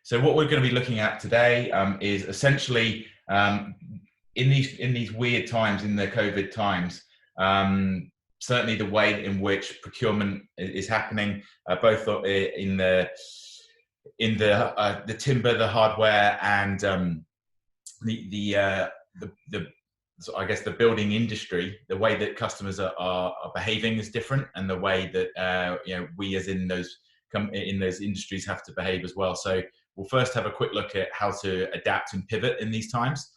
So what we're going to be looking at today is essentially in these weird times, in the COVID times, certainly the way in which procurement is happening, both in the timber, the hardware, and so I guess the building industry. The way that customers are behaving is different, and the way that we as in those industries have to behave as well. So we'll first have a quick look at how to adapt and pivot in these times.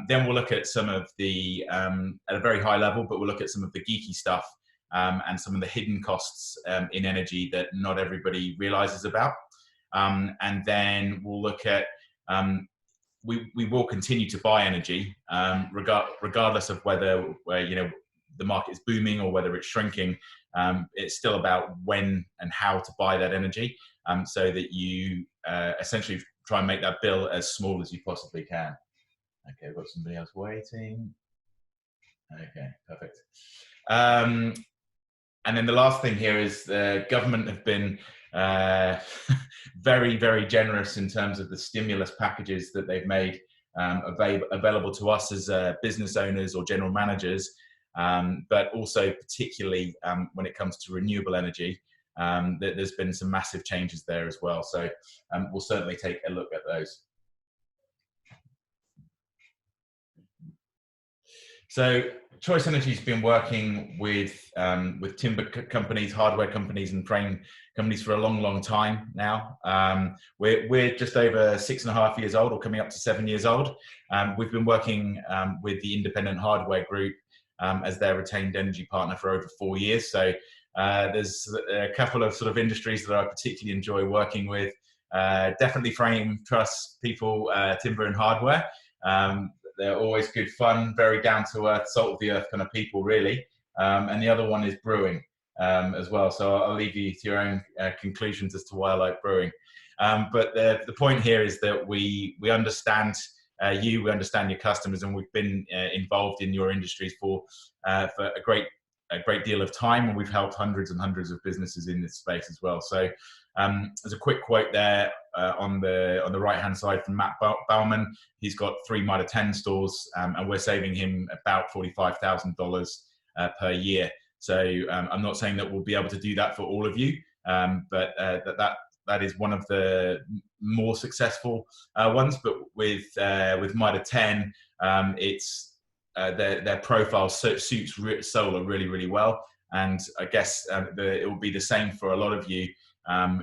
Then we'll look at some of the, at a very high level, but we'll look at some of the geeky stuff and some of the hidden costs in energy that not everybody realizes about. And then we'll look at, we will continue to buy energy regardless of whether the market is booming or whether it's shrinking. It's still about when and how to buy that energy, so that you essentially try and make that bill as small as you possibly can. Okay, we've got somebody else waiting. Okay, perfect. And then the last thing here is the government have been very, very generous in terms of the stimulus packages that they've made available to us as business owners or general managers, but also particularly when it comes to renewable energy. There's been some massive changes there as well. So we'll certainly take a look at those. So Choice Energy has been working with timber companies, hardware companies, and frame companies for a long, long time now. We're just over 6.5 years old, or coming up to 7 years old. We've been working with the Independent Hardware Group as their retained energy partner for over 4 years. So there's a couple of sort of industries that I particularly enjoy working with. Definitely frame, truss, people, timber, and hardware. They're always good fun, very down to earth, salt of the earth kind of people, really. And the other one is brewing as well. So I'll leave you to your own conclusions as to why I like brewing. But the point here is that we understand we understand your customers, and we've been involved in your industries for a great deal of time, and we've helped hundreds and hundreds of businesses in this space as well. So there's a quick quote there on the right hand side from Matt Bauman. He's got 3 Mitre 10 stores, and we're saving him about $45,000 per year. So I'm not saying that we'll be able to do that for all of you, but that is one of the more successful ones. But with Mitre 10, it's their profile suits solar really, really well. And I guess it will be the same for a lot of you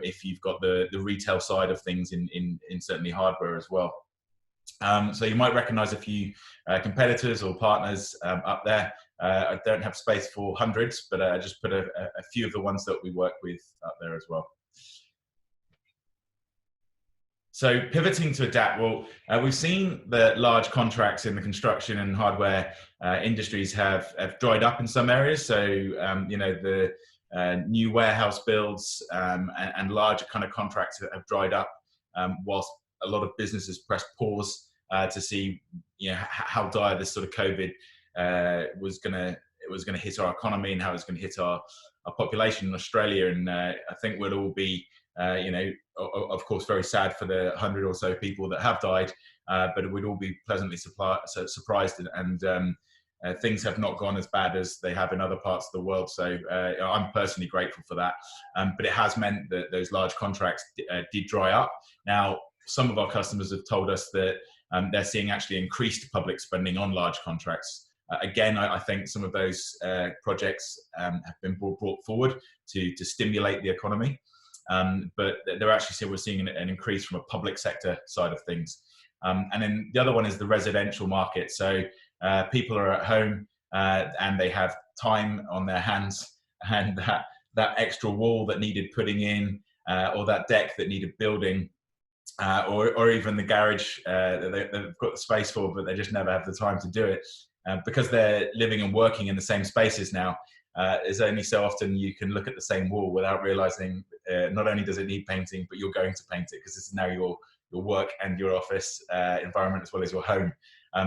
if you've got the retail side of things in certainly hardware as well. So you might recognize a few competitors or partners up there. I don't have space for hundreds, but I just put a few of the ones that we work with up there as well. So pivoting to adapt, well, we've seen that large contracts in the construction and hardware industries have dried up in some areas. So, the new warehouse builds and larger kind of contracts have dried up, whilst a lot of businesses pressed pause to see, how dire this sort of COVID was going to hit our economy and how it's going to hit our population in Australia. And I think we'll all be, of course, very sad for the 100 or so people that have died, but we'd all be pleasantly surprised, and things have not gone as bad as they have in other parts of the world. So I'm personally grateful for that. But it has meant that those large contracts did dry up. Now, some of our customers have told us that they're seeing actually increased public spending on large contracts. Again, I think some of those projects have been brought forward to stimulate the economy. But they're actually we're seeing an increase from a public sector side of things. And then the other one is the residential market. So people are at home and they have time on their hands, and that extra wall that needed putting in, or that deck that needed building, or even the garage that they've got the space for, but they just never have the time to do it. Because they're living and working in the same spaces now, there's only so often you can look at the same wall without realizing not only does it need painting, but you're going to paint it, because this is now your work and your office environment as well as your home.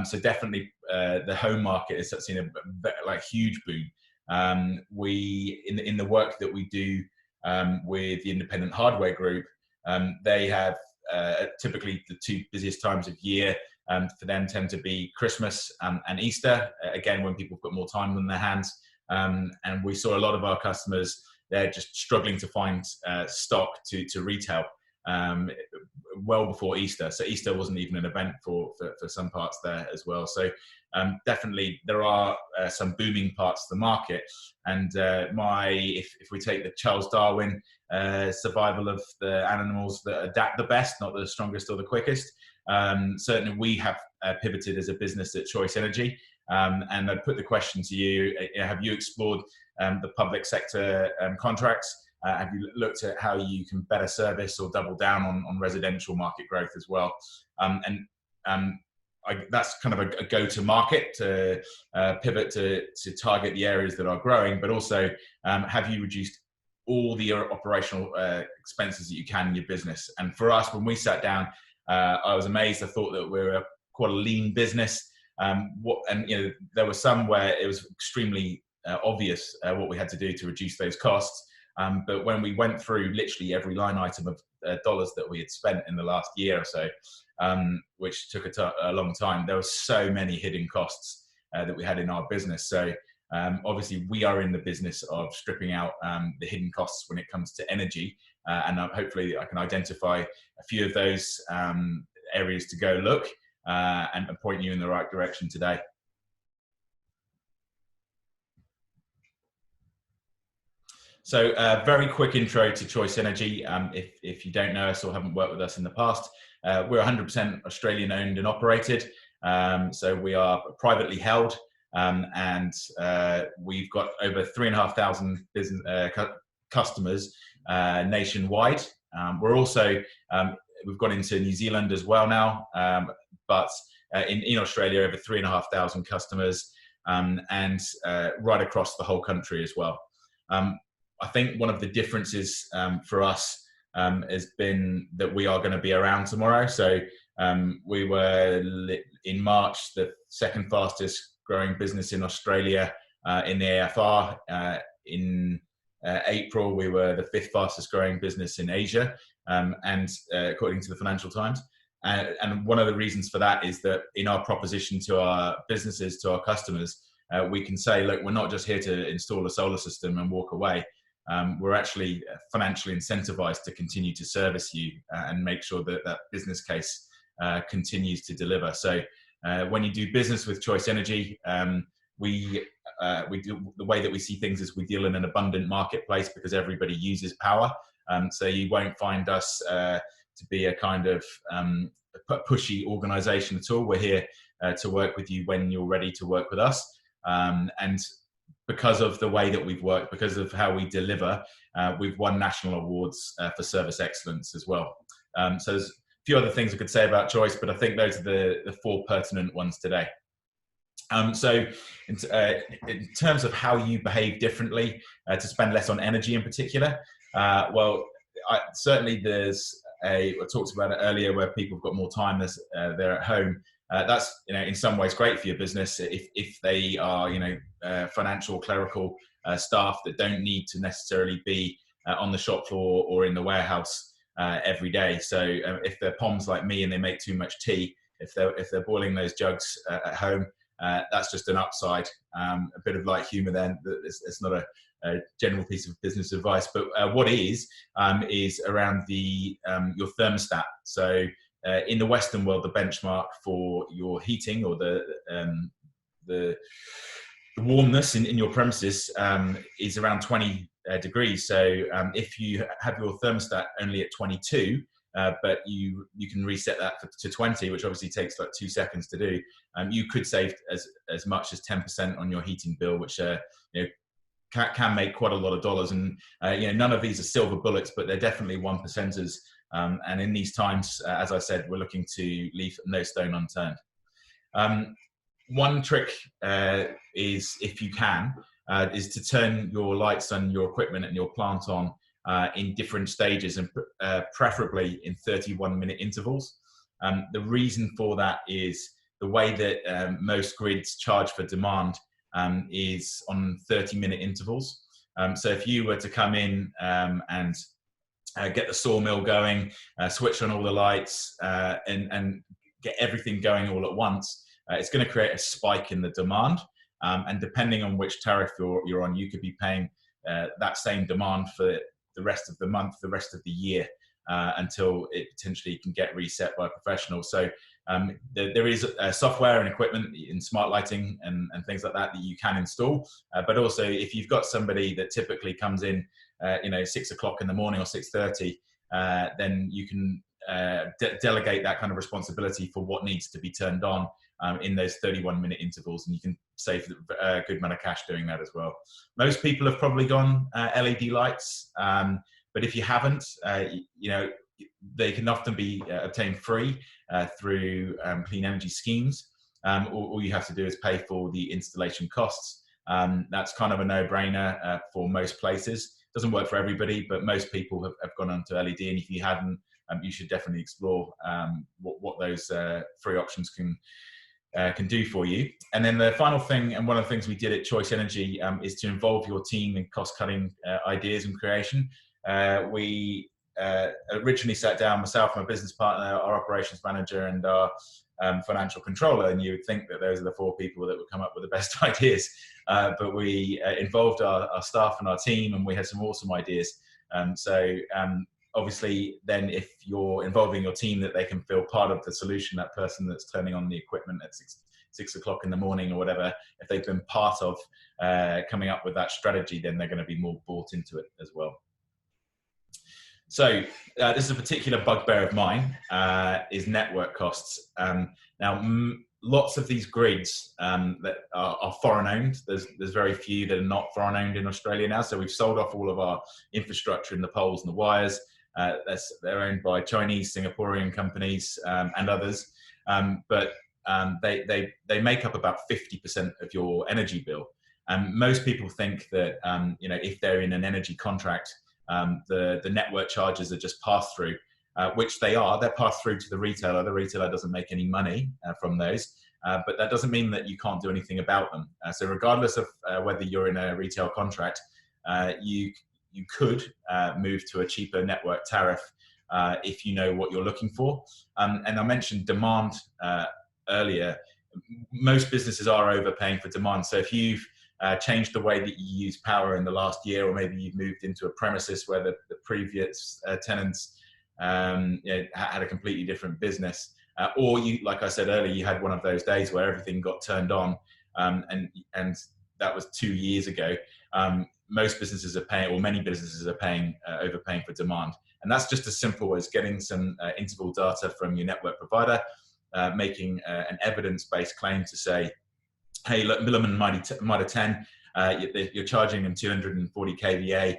So definitely the home market has seen a huge boom. We in the work that we do with the Independent Hardware Group, they have typically the two busiest times of year for them tend to be Christmas and Easter, again, when people have got more time on their hands. And we saw a lot of our customers, they're just struggling to find stock to retail well before Easter. So Easter wasn't even an event for some parts there as well. So definitely there are some booming parts of the market. And if we take the Charles Darwin survival of the animals that adapt the best, not the strongest or the quickest, certainly we have pivoted as a business at Choice Energy. And I'd put the question to you, have you explored the public sector contracts? Have you looked at how you can better service or double down on residential market growth as well? That's kind of a go-to market to pivot to target the areas that are growing, but also have you reduced all the operational expenses that you can in your business? And for us, when we sat down, I was amazed. I thought that we were quite a lean business. There were some where it was extremely obvious what we had to do to reduce those costs. But when we went through literally every line item of dollars that we had spent in the last year or so, which took a long time, there were so many hidden costs that we had in our business. So obviously we are in the business of stripping out the hidden costs when it comes to energy. And hopefully I can identify a few of those areas to go look and point you in the right direction today. So very quick intro to Choice Energy. If you don't know us or haven't worked with us in the past, we're 100% Australian owned and operated. So we are privately held, and we've got over 3,500 business customers nationwide. We're also, we've gone into New Zealand as well now, but in Australia, over 3,500 customers, and right across the whole country as well. I think one of the differences for us has been that we are going to be around tomorrow. So we were in March the second fastest growing business in Australia in the AFR. In April, we were the fifth fastest growing business in Asia, and according to the Financial Times. And one of the reasons for that is that in our proposition to our businesses, to our customers, we can say, look, we're not just here to install a solar system and walk away. We're actually financially incentivized to continue to service you and make sure that that business case continues to deliver. So when you do business with Choice Energy, we do, the way that we see things is we deal in an abundant marketplace because everybody uses power. So you won't find us to be a kind of pushy organization at all. We're here to work with you when you're ready to work with us. And because of the way that we've worked, because of how we deliver, we've won national awards for service excellence as well. So there's a few other things I could say about Choice, but I think those are the four pertinent ones today. So in terms of how you behave differently to spend less on energy in particular, well, certainly there's I talked about it earlier where people have got more time as they're at home. That's, you know, in some ways great for your business if they are, you know, financial clerical staff that don't need to necessarily be on the shop floor or in the warehouse every day. So if they're POMs like me and they make too much tea, if they're boiling those jugs at home, that's just an upside. A bit of light humor then. It's not a general piece of business advice, but what is around the your thermostat. So in the Western world, the benchmark for your heating or the warmness in your premises is around 20 degrees. So if you have your thermostat only at 22, but you can reset that to 20, which obviously takes like 2 seconds to do, you could save as much as 10% on your heating bill, which you know, can make quite a lot of dollars. And you know, none of these are silver bullets, but they're definitely 1%ers. And in these times, as I said, we're looking to leave no stone unturned. One trick is, if you can, is to turn your lights and your equipment and your plant on in different stages, and preferably in 31-minute intervals. The reason for that is the way that most grids charge for demand is on 30-minute intervals. So if you were to come in and get the sawmill going, switch on all the lights, and get everything going all at once, it's going to create a spike in the demand. And depending on which tariff you're on, you could be paying that same demand for the rest of the month, the rest of the year, until it potentially can get reset by a professional. So there is software and equipment in smart lighting and things like that you can install. But also, if you've got somebody that typically comes in, 6 o'clock in the morning or 6:30, then you can delegate that kind of responsibility for what needs to be turned on in those 31-minute intervals, and you can save a good amount of cash doing that as well. Most people have probably gone LED lights, but if you haven't, they can often be obtained free through clean energy schemes. All you have to do is pay for the installation costs. That's kind of a no-brainer for most places. Doesn't work for everybody, but most people have gone onto LED, and if you hadn't, you should definitely explore what those free options can do for you. And then the final thing, and one of the things we did at Choice Energy, is to involve your team in cost-cutting ideas and creation. We originally sat down, myself, my business partner, our operations manager, and our financial controller, and you would think that those are the 4 people that would come up with the best ideas. But we involved our staff and our team, and we had some awesome ideas. Obviously, then if you're involving your team, that they can feel part of the solution, that person that's turning on the equipment at 6 o'clock in the morning or whatever, if they've been part of coming up with that strategy, then they're going to be more bought into it as well. So this is a particular bugbear of mine, is network costs. Now, lots of these grids that are foreign owned. There's very few that are not foreign owned in Australia now. So we've sold off all of our infrastructure and the poles and the wires. They're owned by Chinese, Singaporean companies and others. But they make up about 50% of your energy bill. And most people think that if they're in an energy contract, the network charges are just passed through, which they are. They're passed through to the retailer. The retailer doesn't make any money from those, but that doesn't mean that you can't do anything about them. So regardless of whether you're in a retail contract, you could move to a cheaper network tariff if you know what you're looking for. And I mentioned demand earlier. Most businesses are overpaying for demand. So if you've changed the way that you use power in the last year, or maybe you've moved into a premises where the previous tenants had a completely different business, or you, like I said earlier, you had one of those days where everything got turned on, and that was 2 years ago. Most businesses are paying, or many businesses are paying, overpaying for demand. And that's just as simple as getting some interval data from your network provider, making an evidence-based claim to say, hey, look, Milliman Mitre 10, you're charging them 240 kVA.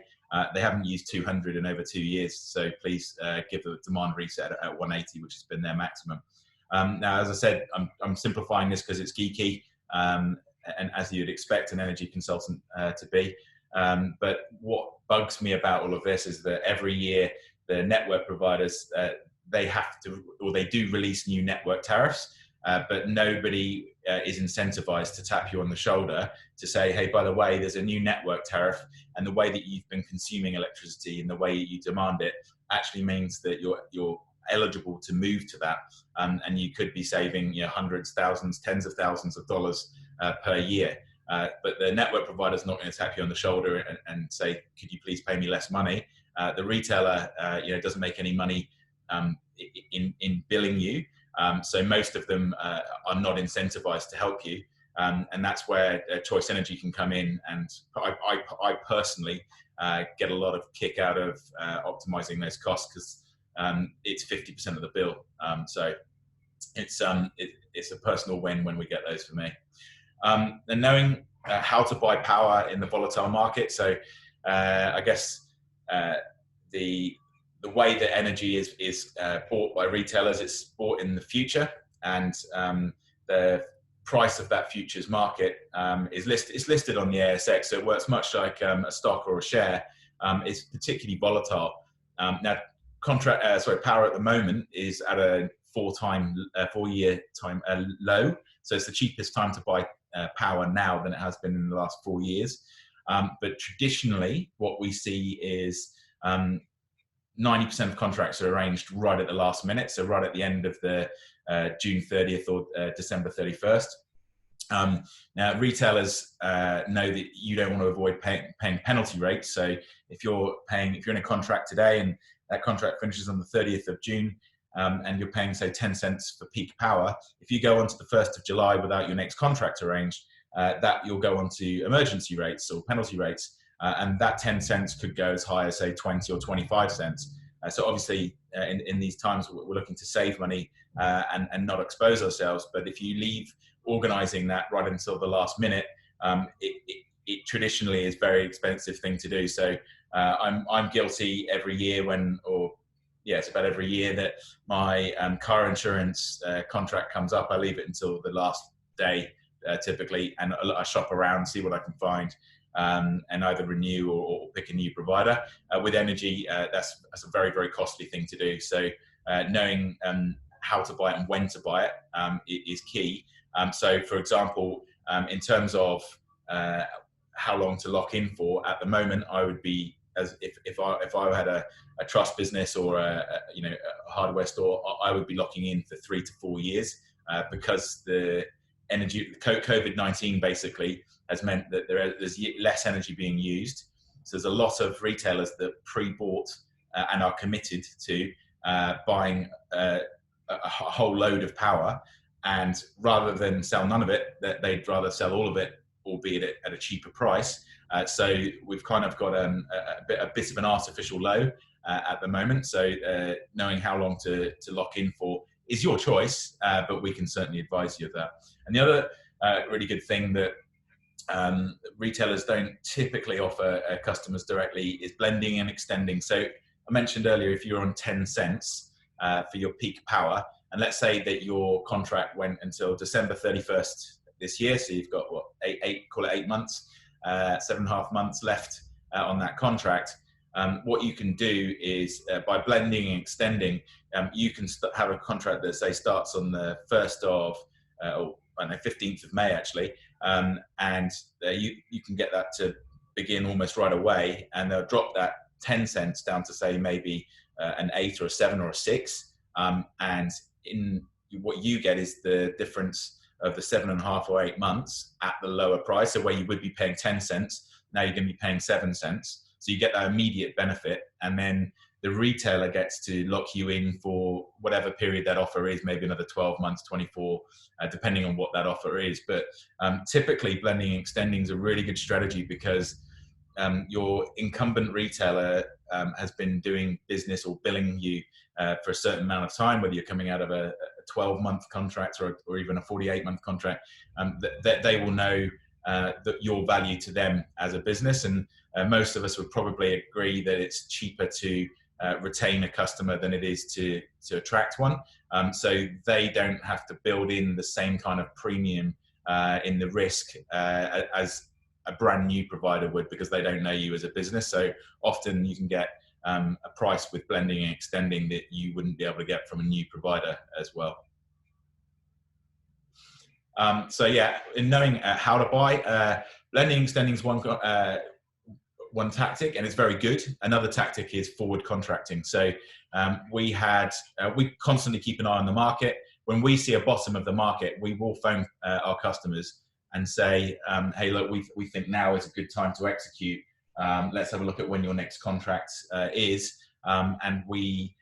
They haven't used 200 in over 2 years, so please give the demand reset at 180, which has been their maximum. Now, as I said, I'm simplifying this because it's geeky, and as you'd expect an energy consultant to be. But what bugs me about all of this is that every year the network providers, they have to, or they do release new network tariffs, but nobody is incentivized to tap you on the shoulder to say, hey, by the way, there's a new network tariff, and the way that you've been consuming electricity and the way you demand it actually means that you're eligible to move to that, and you could be saving hundreds, thousands, tens of thousands of dollars per year. But the network provider is not going to tap you on the shoulder and say, could you please pay me less money? The retailer doesn't make any money in billing you. So most of them are not incentivized to help you. And that's where Choice Energy can come in. And I personally get a lot of kick out of optimizing those costs, because it's 50% of the bill. So it's a personal win when we get those for me. And knowing how to buy power in the volatile market. So I guess the way that energy is bought by retailers, it's bought in the future, and the price of that futures market is listed on the ASX. So it works much like a stock or a share. It's particularly volatile. Now, power at the moment is at a 4-year time low. So it's the cheapest time to buy power now than it has been in the last 4 years. But traditionally, what we see is 90% of contracts are arranged right at the last minute, so right at the end of the June 30th or December 31st. Now, retailers know that you don't want to avoid paying penalty rates. So if you're in a contract today and that contract finishes on the 30th of June, and you're paying, say, 10 cents for peak power, if you go on to the 1st of July without your next contract arranged, that you'll go on to emergency rates or penalty rates. And that 10 cents could go as high as, say, 20 or 25 cents. So obviously, in these times, we're looking to save money and not expose ourselves. But if you leave organizing that right until the last minute, it traditionally is a very expensive thing to do. So I'm guilty every year it's about every year that my car insurance contract comes up. I leave it until the last day typically, and I shop around, see what I can find, and either renew or pick a new provider. With energy, that's a very, very costly thing to do. So knowing how to buy it and when to buy it is key. So, for example, in terms of how long to lock in for, at the moment, I would be, as if I had a trust business or a hardware store, I would be locking in for 3 to 4 years because the COVID-19 basically has meant that there's less energy being used. So there's a lot of retailers that pre-bought and are committed to buying a whole load of power, and rather than sell none of it, they'd rather sell all of it, albeit at a cheaper price. So we've kind of got a bit of an artificial low at the moment. So knowing how long to lock in for is your choice, but we can certainly advise you of that. And the other really good thing that retailers don't typically offer customers directly is blending and extending. So I mentioned earlier, if you're on 10 cents for your peak power, and let's say that your contract went until December 31st this year, so you've got call it 8 months, 7.5 months left on that contract. What you can do is by blending and extending, you can have a contract that, say, starts on the 1st of, 15th of May actually, and you can get that to begin almost right away, and they'll drop that 10 cents down to, say, maybe an 8 or a 7 or a 6, and what you get is the difference of the 7.5 or 8 months at the lower price. So where you would be paying 10 cents, now you're going to be paying 7 cents. So you get that immediate benefit, and then the retailer gets to lock you in for whatever period that offer is, maybe another 12 months, 24, depending on what that offer is. But typically blending and extending is a really good strategy because your incumbent retailer has been doing business or billing you for a certain amount of time, whether you're coming out of a 12-month contract or even a 48-month contract, that they will know that your value to them as a business. And most of us would probably agree that it's cheaper to retain a customer than it is to attract one. So they don't have to build in the same kind of premium in the risk as a brand new provider would, because they don't know you as a business. So often you can get a price with blending and extending that you wouldn't be able to get from a new provider as well. So yeah, in knowing how to buy, blending and extending is one tactic, and it's very good. Another tactic is forward contracting. So we constantly keep an eye on the market. When we see a bottom of the market, we will phone our customers and say, hey, look, we think now is a good time to execute. Let's have a look at when your next contract is. And we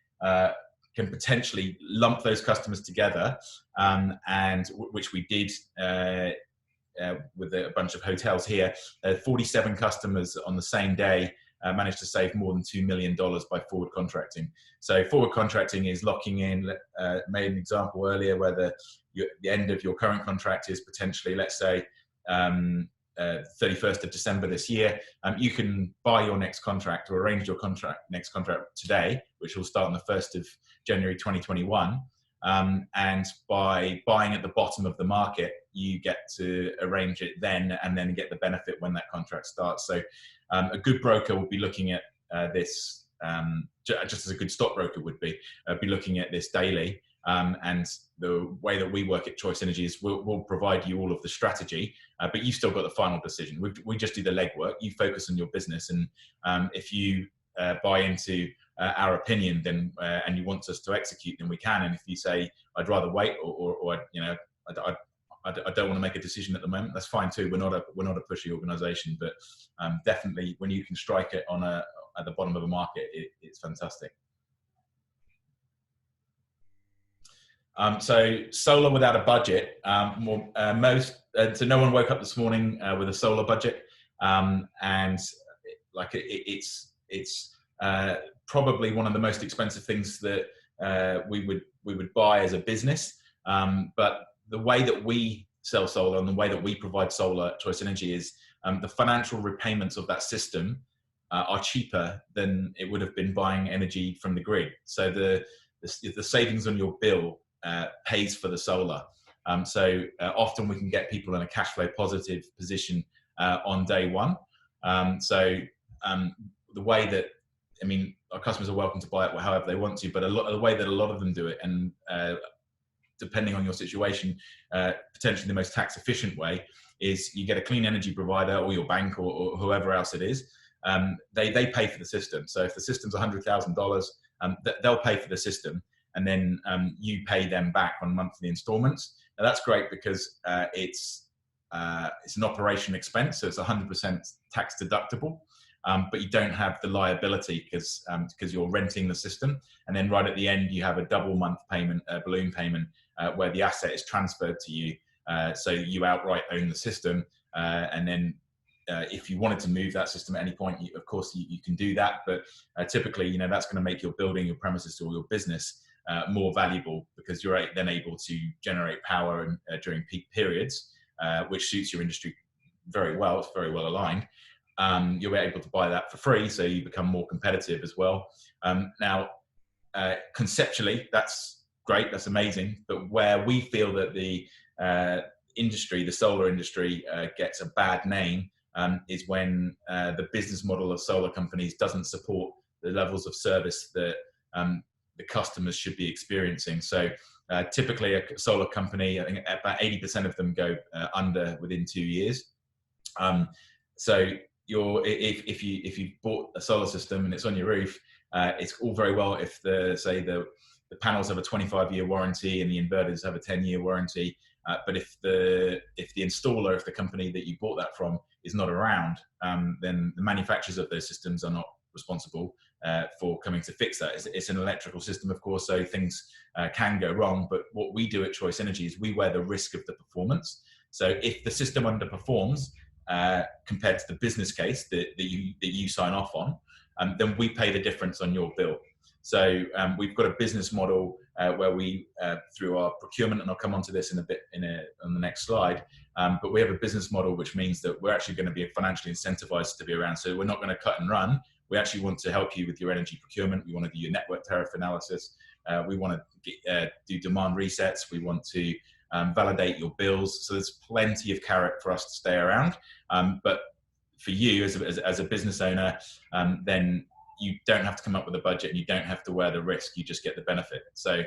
can potentially lump those customers together, and which we did with a bunch of hotels here. 47 customers on the same day managed to save more than $2 million by forward contracting. So forward contracting is locking in, made an example earlier where the end of your current contract is potentially, let's say, 31st of December this year. You can buy your next contract or arrange your next contract today, which will start on the 1st of January 2021. And by buying at the bottom of the market, you get to arrange it then and then get the benefit when that contract starts. So a good broker will be looking at this, just as a good stockbroker would be looking at this daily. And the way that we work at Choice Energy is we'll provide you all of the strategy, but you've still got the final decision. We just do the legwork. You focus on your business, and if you buy into our opinion, then and you want us to execute, then we can. And if you say I'd rather wait, or you know, I don't want to make a decision at the moment, that's fine too. We're not a pushy organisation, but definitely when you can strike it on at the bottom of a market, it's fantastic. So solar without a budget, so no one woke up this morning with a solar budget, and like it's probably one of the most expensive things that we would buy as a business. But the way that we sell solar and the way that we provide solar at Choice Energy is the financial repayments of that system are cheaper than it would have been buying energy from the grid. So the savings on your bill pays for the solar. So often we can get people in a cash flow positive position on day one. The way that, I mean, our customers are welcome to buy it however they want to, but the way that a lot of them do it, and depending on your situation, potentially the most tax efficient way, is you get a clean energy provider or your bank or whoever else it is. They pay for the system. So if the system's $100,000, they'll pay for the system, and then you pay them back on monthly installments. Now that's great because it's an operation expense, so it's 100% tax deductible. But you don't have the liability because you're renting the system, and then right at the end you have a double month payment, a balloon payment, where the asset is transferred to you, so you outright own the system, and then if you wanted to move that system at any point, of course you can do that, but typically, you know, that's going to make your building, your premises, or your business more valuable because you're then able to generate power during peak periods, which suits your industry very well. It's very well aligned. You'll be able to buy that for free, so you become more competitive as well. Now, conceptually, that's great, that's amazing, but where we feel that the industry, the solar industry, gets a bad name is when the business model of solar companies doesn't support the levels of service that the customers should be experiencing. So typically a solar company, I think about 80% of them go under within 2 years. So if you bought a solar system and it's on your roof, it's all very well if the panels have a 25-year warranty and the inverters have a 10-year warranty, but if the installer, if the company that you bought that from is not around, then the manufacturers of those systems are not responsible for coming to fix that. It's an electrical system, of course, so things can go wrong, but what we do at Choice Energy is we wear the risk of the performance. So if the system underperforms compared to the business case that you sign off on, then we pay the difference on your bill. So we've got a business model where we, through our procurement, and I'll come onto this in a bit on the next slide, but we have a business model which means that we're actually going to be financially incentivized to be around. So we're not going to cut and run. We actually want to help you with your energy procurement. We want to do your network tariff analysis. We want to do demand resets. We want to validate your bills. So there's plenty of carrot for us to stay around. But for you as a business owner, then you don't have to come up with a budget and you don't have to wear the risk. You just get the benefit. So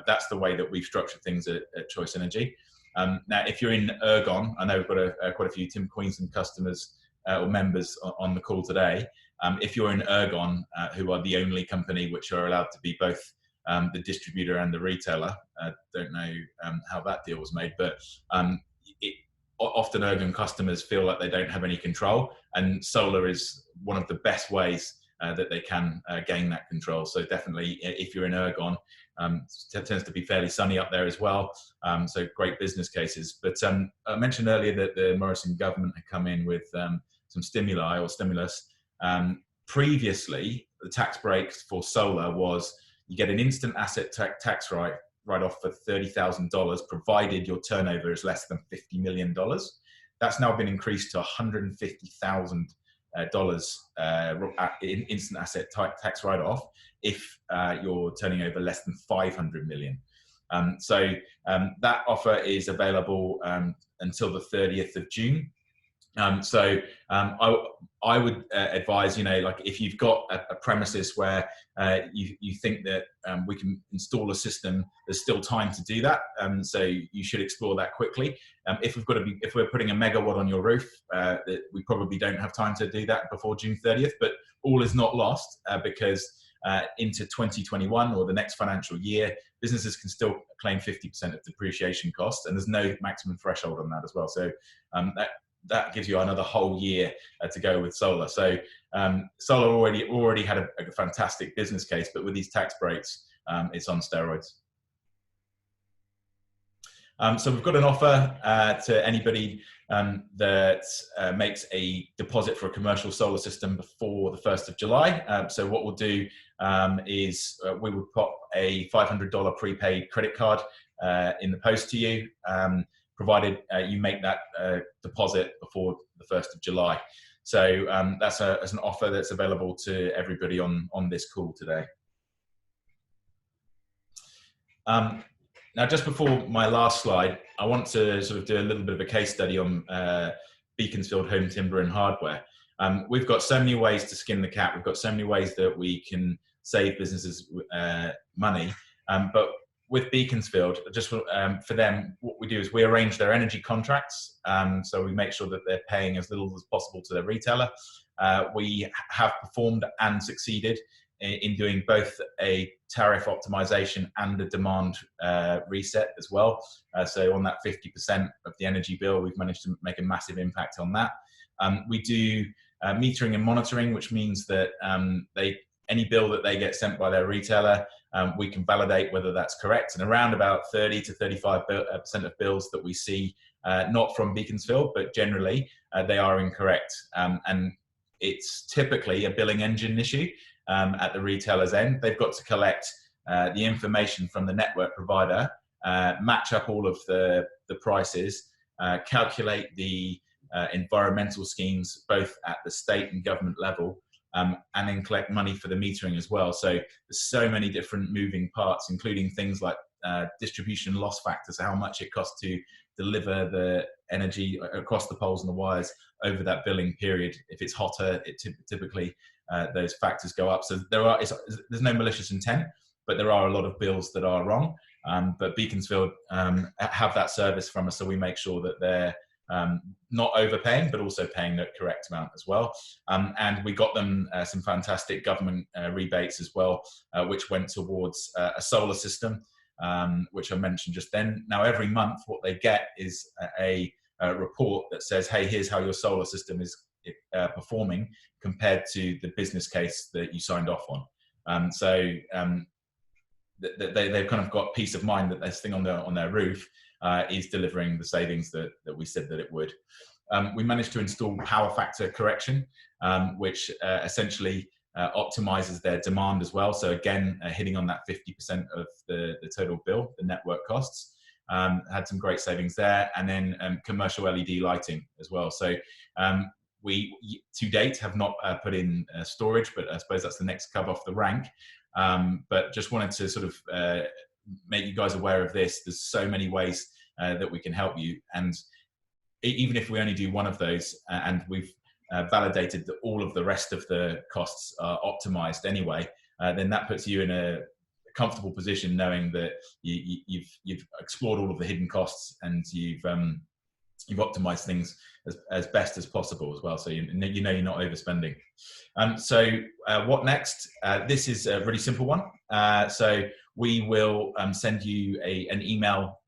that's the way that we've structured things at Choice Energy. Now, if you're in Ergon, I know we've got quite a few Tim Queensland customers or members on the call today. If you're in Ergon, who are the only company which are allowed to be both the distributor and the retailer, don't know how that deal was made, but often Ergon customers feel like they don't have any control, and solar is one of the best ways that they can gain that control. So definitely, if you're in Ergon, it tends to be fairly sunny up there as well. So great business cases. But I mentioned earlier that the Morrison government had come in with some stimuli or stimulus. Previously, the tax breaks for solar was you get an instant asset tax write-off for $30,000, provided your turnover is less than $50 million. That's now been increased to $150,000 in instant asset tax write-off if you're turning over less than 500 million. So that offer is available until the 30th of June. I would advise, like if you've got a premises where you think that we can install a system, there's still time to do that. So you should explore that quickly. If we're putting a megawatt on your roof, we probably don't have time to do that before June 30th, but all is not lost because into 2021 or the next financial year, businesses can still claim 50% of depreciation costs, and there's no maximum threshold on that as well. So that gives you another whole year to go with solar. So solar already had a fantastic business case, but with these tax breaks, it's on steroids. So we've got an offer to anybody that makes a deposit for a commercial solar system before the 1st of July. So what we'll do is we would pop a $500 prepaid credit card in the post to you, provided you make that deposit before the 1st of July. So that's an offer that's available to everybody on this call today. Now, just before my last slide, I want to sort of do a little bit of a case study on Beaconsfield Home Timber and Hardware. We've got so many ways to skin the cat. We've got so many ways that we can save businesses money. But with Beaconsfield, just for them, what we do is we arrange their energy contracts. So we make sure that they're paying as little as possible to their retailer. We have performed and succeeded in doing both a tariff optimization and a demand reset as well. So on that 50% of the energy bill, we've managed to make a massive impact on that. We do metering and monitoring, which means that any bill that they get sent by their retailer, we can validate whether that's correct. And around about 30 to 35% of bills that we see, not from Beaconsfield, but generally, they are incorrect. And it's typically a billing engine issue. At the retailer's end, they've got to collect the information from the network provider, match up all of the prices, calculate the environmental schemes both at the state and government level, and then collect money for the metering as well. So there's so many different moving parts, including things like distribution loss factors, how much it costs to deliver the energy across the poles and the wires over that billing period. If it's hotter, it typically those factors go up. So there's no malicious intent, but there are a lot of bills that are wrong. But Beaconsfield have that service from us, so we make sure that they're not overpaying, but also paying the correct amount as well. And we got them some fantastic government rebates as well, which went towards a solar system, which I mentioned just then. Now, every month, what they get is a report that says, hey, here's how your solar system is performing compared to the business case that you signed off on. So they've kind of got peace of mind that this thing on their roof is delivering the savings that we said that it would. We managed to install power factor correction, which essentially optimizes their demand as well. So again, hitting on that 50% of the total bill, the network costs. Had some great savings there, and then commercial LED lighting as well. So we, to date, have not put in storage, but I suppose that's the next cub off the rank. But just wanted to sort of make you guys aware of this. There's so many ways that we can help you, and even if we only do one of those, and we've validated that all of the rest of the costs are optimized anyway, then that puts you in a comfortable position knowing that you've explored all of the hidden costs, and you've optimized things as best as possible as well, so you know you're not overspending. So what next? This is a really simple one. So we will send you an email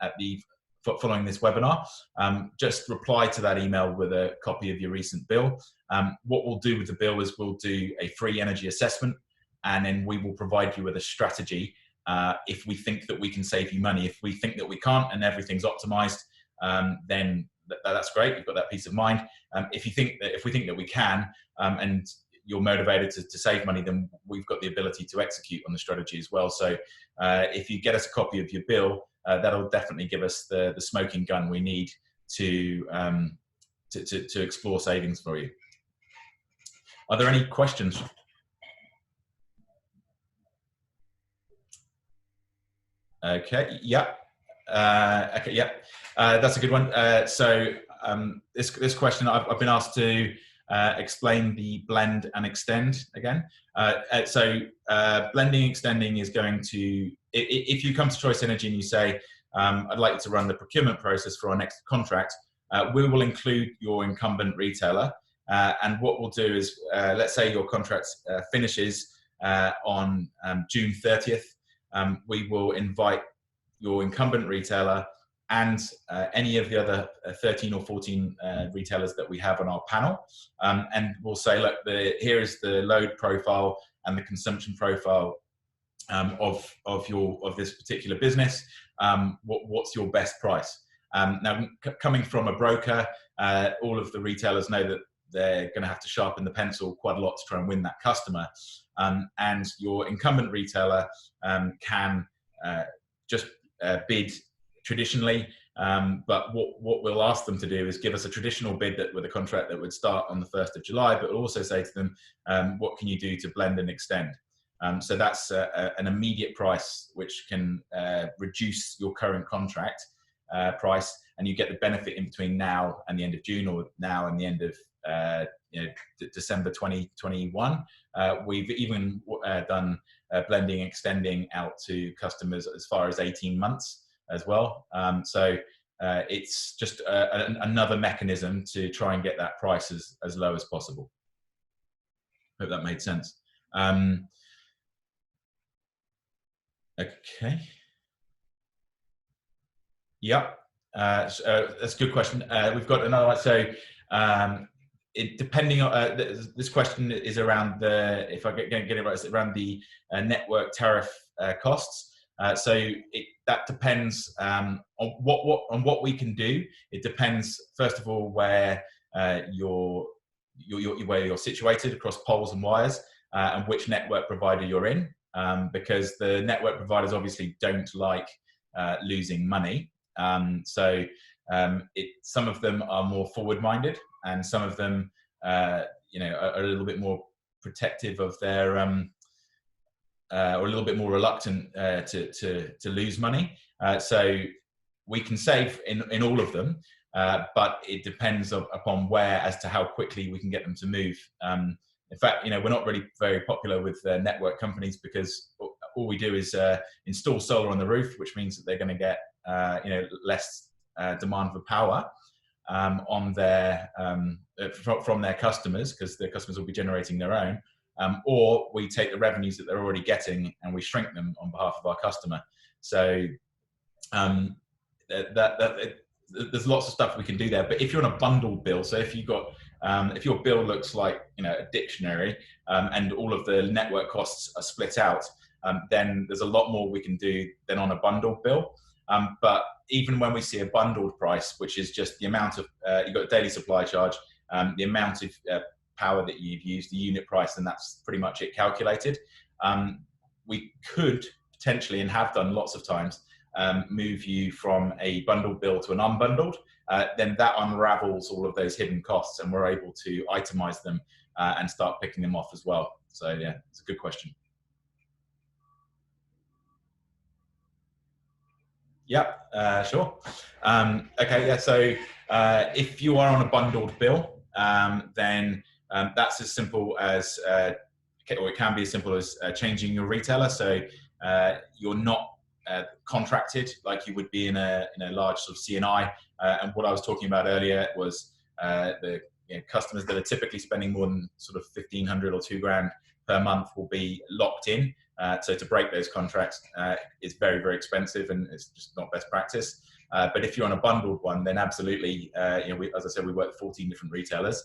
following this webinar. Just reply to that email with a copy of your recent bill. What we'll do with the bill is we'll do a free energy assessment, and then we will provide you with a strategy. If we think that we can save you money, if we think that we can't and everything's optimized, then that's great. You've got that peace of mind. If we think that we can, and you're motivated to save money, then we've got the ability to execute on the strategy as well. So if you get us a copy of your bill, that'll definitely give us the smoking gun we need to explore savings for you. Are there any questions? Okay. Yeah. Okay. Yeah. That's a good one. So this question, I've been asked to explain the blend and extend again. So blending and extending is going to, if you come to Choice Energy and you say, I'd like you to run the procurement process for our next contract, we will include your incumbent retailer. And what we'll do is, let's say your contract finishes on June 30th, we will invite your incumbent retailer and any of the other 13 or 14 retailers that we have on our panel. And we'll say, look, here is the load profile and the consumption profile of this particular business. What's your best price? Now, coming from a broker, all of the retailers know that they're going to have to sharpen the pencil quite a lot to try and win that customer. And your incumbent retailer can just bid traditionally, but what we'll ask them to do is give us a traditional bid with a contract that would start on the 1st of July, but we'll also say to them, what can you do to blend and extend? So that's an immediate price which can reduce your current contract price, and you get the benefit in between now and the end of June, or now and the end of December 2021. We've even done blending, extending out to customers as far as 18 months as well. So it's just another mechanism to try and get that price as low as possible. Hope that made sense. Okay. Yep. That's a good question. We've got another one. So depending on this question is around if I get it right, it's around the network tariff costs. So that depends on what we can do. It depends, first of all, where you're situated across poles and wires, and which network provider you're in, because the network providers obviously don't like losing money. So some of them are more forward-minded, and some of them, are a little bit more protective of their, or a little bit more reluctant to lose money. So we can save in all of them, but it depends upon as to how quickly we can get them to move. In fact, we're not really very popular with network companies, because all we do is install solar on the roof, which means that they're going to get less demand for power on their from their customers, because their customers will be generating their own, or we take the revenues that they're already getting and we shrink them on behalf of our customer. So there's lots of stuff we can do there. But if you're on a bundled bill, so if you've got if your bill looks like a dictionary, and all of the network costs are split out, then there's a lot more we can do than on a bundled bill. But even when we see a bundled price, which is just the amount of, you've got a daily supply charge, the amount of power that you've used, the unit price, and that's pretty much it calculated. We could potentially, and have done lots of times, move you from a bundled bill to an unbundled. Then that unravels all of those hidden costs, and we're able to itemize them and start picking them off as well. So yeah, it's a good question. Yeah, sure. Okay, yeah, so if you are on a bundled bill, then that's as simple as, or it can be as simple as changing your retailer. So you're not contracted like you would be in a large sort of CNI. And what I was talking about earlier was the customers that are typically spending more than sort of $1,500 or $2,000 per month will be locked in. So to break those contracts is very, very expensive, and it's just not best practice. But if you're on a bundled one, then absolutely, as I said, we work with 14 different retailers.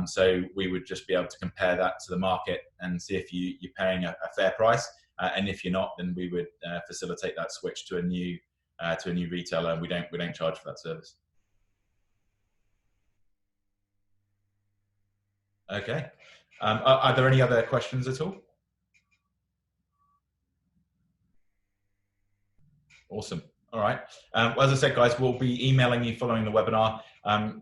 So we would just be able to compare that to the market and see if you're paying a fair price. And if you're not, then we would facilitate that switch to a new retailer, and we don't charge for that service. Okay. Are there any other questions at all? Awesome. All right. Well, as I said, guys, we'll be emailing you following the webinar.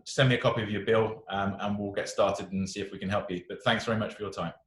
Send me a copy of your bill, and we'll get started and see if we can help you. But thanks very much for your time.